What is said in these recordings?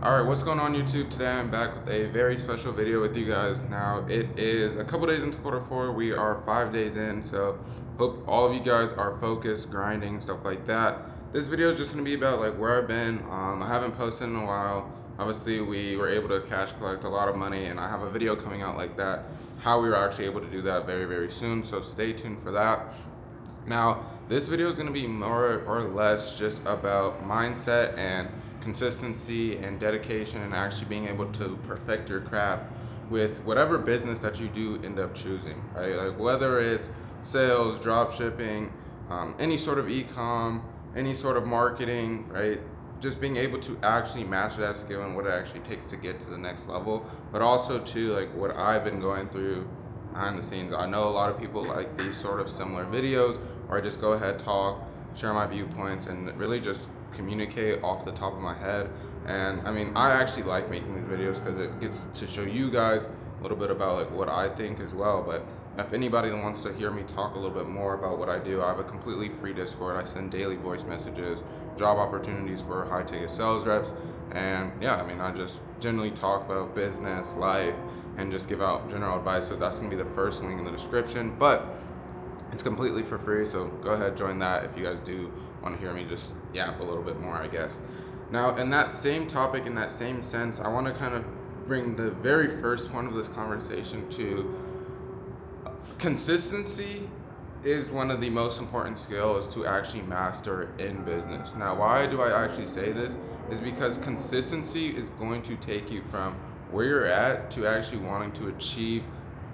Alright, what's going on YouTube? Today I'm back with a very special video with you guys. Now, it is a couple days into quarter four. We are 5 days in, so hope all of you guys are focused, grinding, stuff like that. This video is just going to be about like where I've been. I haven't posted in a while. Obviously, we were able to cash collect a lot of money, and I have a video coming out like that, how we were actually able to do that very, very soon, so stay tuned for that. Now, this video is going to be more or less just about mindset and consistency and dedication and actually being able to perfect your craft with whatever business that you do end up choosing, right? Like whether it's sales, drop shipping, any sort of e-com, any sort of marketing, right? Just being able to actually master that skill and what it actually takes to get to the next level, but also to like what I've been going through behind the scenes. I know a lot of people like these sort of similar videos where I just go ahead, talk, share my viewpoints, and really just communicate off the top of my head. And I mean, I actually like making these videos because it gets to show you guys a little bit about like what I think as well. But if anybody that wants to hear me talk a little bit more about what I do, I have a completely free Discord. I send daily voice messages, job opportunities for high ticket sales reps. And yeah, I mean, I just generally talk about business, life, and just give out general advice. So that's gonna be the first link in the description. But it's completely for free, so go ahead, join that if you guys do want to hear me just yap a little bit more, I guess. Now, in that same topic, in that same sense, I want to kind of bring the very first point of this conversation to consistency is one of the most important skills to actually master in business. Now, why do I actually say this? Is because consistency is going to take you from where you're at to actually wanting to achieve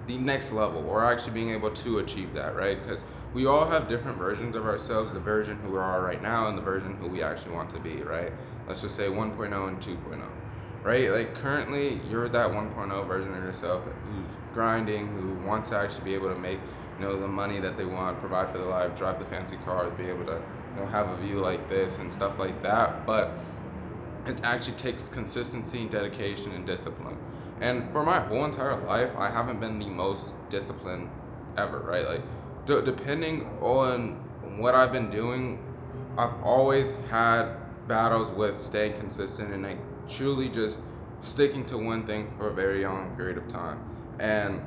the next level or actually being able to achieve that, right? Because we all have different versions of ourselves, the version who we are right now and the version who we actually want to be, right? Let's just say 1.0 and 2.0, right? Like currently you're that 1.0 version of yourself who's grinding, who wants to actually be able to make, the money that they want, provide for their life, drive the fancy cars, be able to, have a view like this and stuff like that. But it actually takes consistency, dedication, and discipline. And for my whole entire life, I haven't been the most disciplined ever, right? Like, depending on what I've been doing, I've always had battles with staying consistent and like truly just sticking to one thing for a very long period of time. And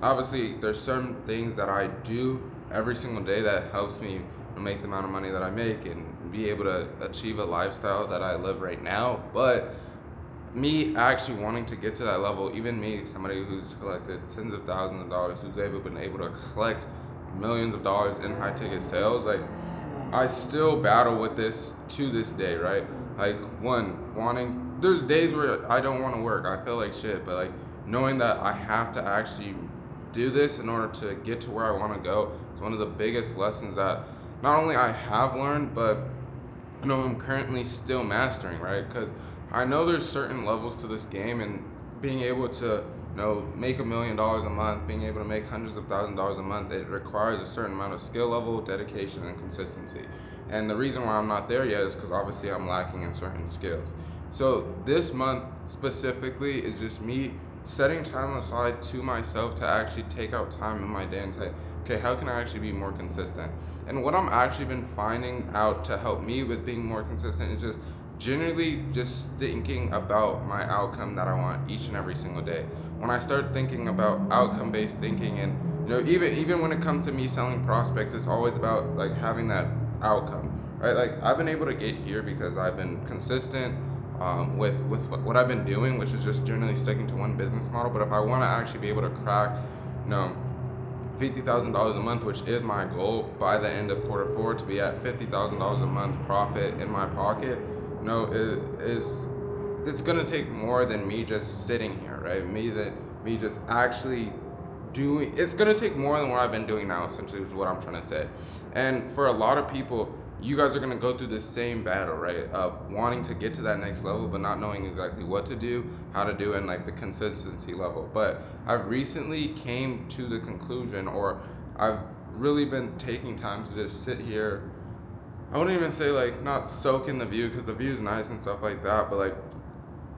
obviously, there's certain things that I do every single day that helps me make the amount of money that I make and be able to achieve a lifestyle that I live right now. But me actually wanting to get to that level, even me, somebody who's collected tens of thousands of dollars, who's been able to collect millions of dollars in high ticket sales, like I still battle with this to this day, right? Like there's days where I don't want to work, I feel like shit, but like knowing that I have to actually do this in order to get to where I want to go is one of the biggest lessons that not only I have learned, but I'm currently still mastering, right? Because I know there's certain levels to this game, and being able to, make $1 million a month, being able to make hundreds of thousands of dollars a month, it requires a certain amount of skill level, dedication, and consistency. And the reason why I'm not there yet is because obviously I'm lacking in certain skills. So this month specifically is just me setting time aside to myself to actually take out time in my day and say, okay, how can I actually be more consistent? And what I'm actually been finding out to help me with being more consistent is just generally just thinking about my outcome that I want each and every single day. When I start thinking about outcome-based thinking, and even when it comes to me selling prospects, it's always about like having that outcome, right? Like I've been able to get here because I've been consistent with what I've been doing, which is just generally sticking to one business model. But if I want to actually be able to crack, $50,000 a month, which is my goal by the end of quarter four, to be at $50,000 a month profit in my pocket, it's gonna take more than me just sitting here, right? Me just actually doing. It's gonna take more than what I've been doing now. Essentially, is what I'm trying to say. And for a lot of people, you guys are gonna go through the same battle, right? Of wanting to get to that next level, but not knowing exactly what to do, how to do it, and like the consistency level. But I've recently came to the conclusion, or I've really been taking time to just sit here. I wouldn't even say like not soak in the view, because the view is nice and stuff like that, but like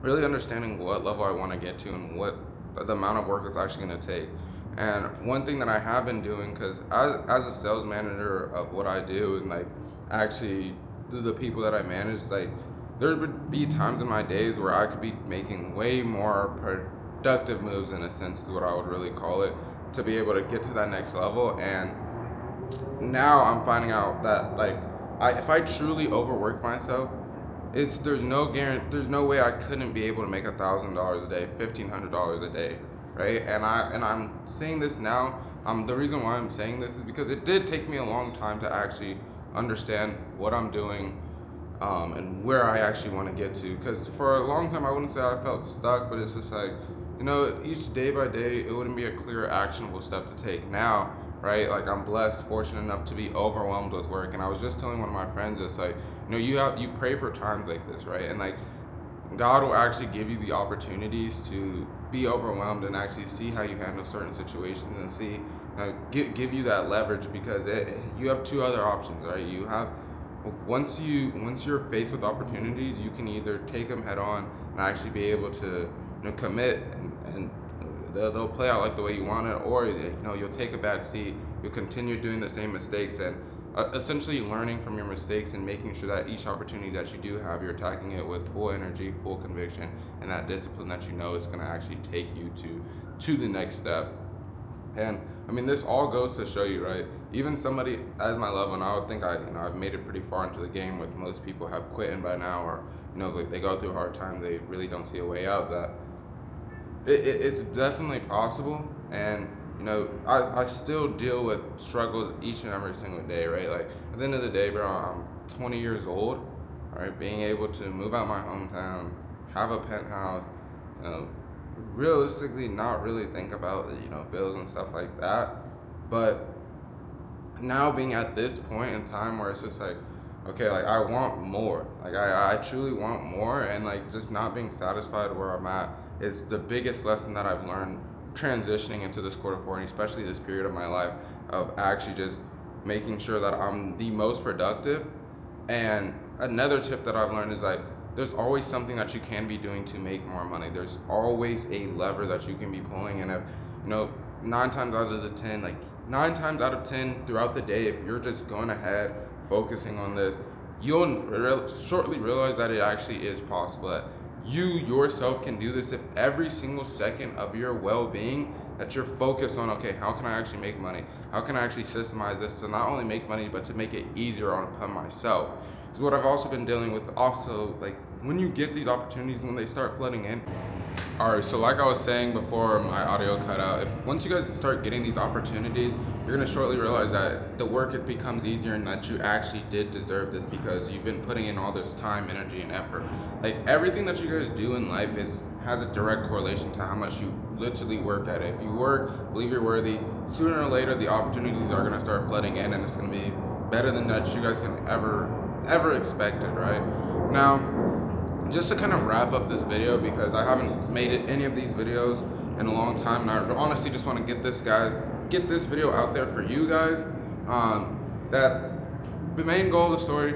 really understanding what level I want to get to and what the amount of work it's actually going to take. And one thing that I have been doing, because as a sales manager of what I do and like actually the people that I manage, like there would be times in my days where I could be making way more productive moves, in a sense is what I would really call it, to be able to get to that next level. And now I'm finding out that like if I truly overwork myself, there's no way I couldn't be able to make $1,000 a day, $1,500 a day, right? And I'm saying this now. The reason why I'm saying this is because it did take me a long time to actually understand what I'm doing, and where I actually want to get to. Because for a long time, I wouldn't say I felt stuck, but it's just like, each day by day, it wouldn't be a clear, actionable step to take. Now, right? Like, I'm blessed, fortunate enough to be overwhelmed with work. And I was just telling one of my friends, it's like, you pray for times like this, right? And like, God will actually give you the opportunities to be overwhelmed and actually see how you handle certain situations, and see, give you that leverage, because you have two other options, right? You have, once you're faced with opportunities, you can either take them head on and actually be able to, commit, and they'll play out like the way you want it, or you'll take a back seat, you'll continue doing the same mistakes, and essentially learning from your mistakes and making sure that each opportunity that you do have, you're attacking it with full energy, full conviction, and that discipline that is going to actually take you to the next step. And I mean, this all goes to show you, right? Even somebody as my level, and I would think I've made it pretty far into the game, with most people have quit by now, or like they go through a hard time, they really don't see a way out. That it's definitely possible. And I still deal with struggles each and every single day, right? Like, at the end of the day, bro, I'm 20 years old, right? Being able to move out my hometown, have a penthouse, realistically not really think about bills and stuff like that. But now being at this point in time where it's just like, okay, like, I want more. Like, I truly want more, and like, just not being satisfied where I'm at is the biggest lesson that I've learned transitioning into this quarter four, and especially this period of my life, of actually just making sure that I'm the most productive. And another tip that I've learned is like, there's always something that you can be doing to make more money. There's always a lever that you can be pulling, and if 9 times out of 10 throughout the day, if you're just going ahead focusing on this, you'll shortly realize that it actually is possible, that you yourself can do this. If every single second of your well-being that you're focused on, okay, how can I actually make money? How can I actually systemize this to not only make money, but to make it easier upon myself? Is what I've also been dealing with. Also, like, when you get these opportunities, when they start flooding in. All right, so like I was saying before my audio cut out, once you guys start getting these opportunities, you're gonna shortly realize that the work, it becomes easier, and that you actually did deserve this, because you've been putting in all this time, energy, and effort. Like, everything that you guys do in life has a direct correlation to how much you literally work at it. If you work, believe you're worthy, sooner or later the opportunities are gonna start flooding in, and it's gonna be better than that you guys can ever expected, right? Now, just to kind of wrap up this video, because I haven't made any of these videos in a long time, and I honestly just want to get this video out there for you guys. That the main goal of the story,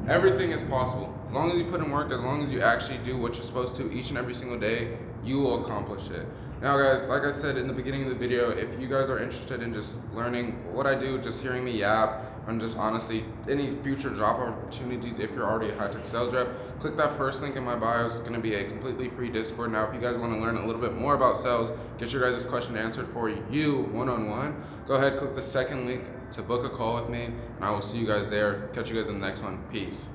everything is possible. As long as you put in work, as long as you actually do what you're supposed to each and every single day, you will accomplish it. Now guys, like I said in the beginning of the video, if you guys are interested in just learning what I do, just hearing me yap, and just honestly any future job opportunities, if you're already a high-tech sales rep, click that first link in my bio. It's going to be a completely free Discord. Now if you guys want to learn a little bit more about sales, get your guys' question answered for you one-on-one, go ahead, click the second link to book a call with me, and I will see you guys there. Catch you guys in the next one. Peace.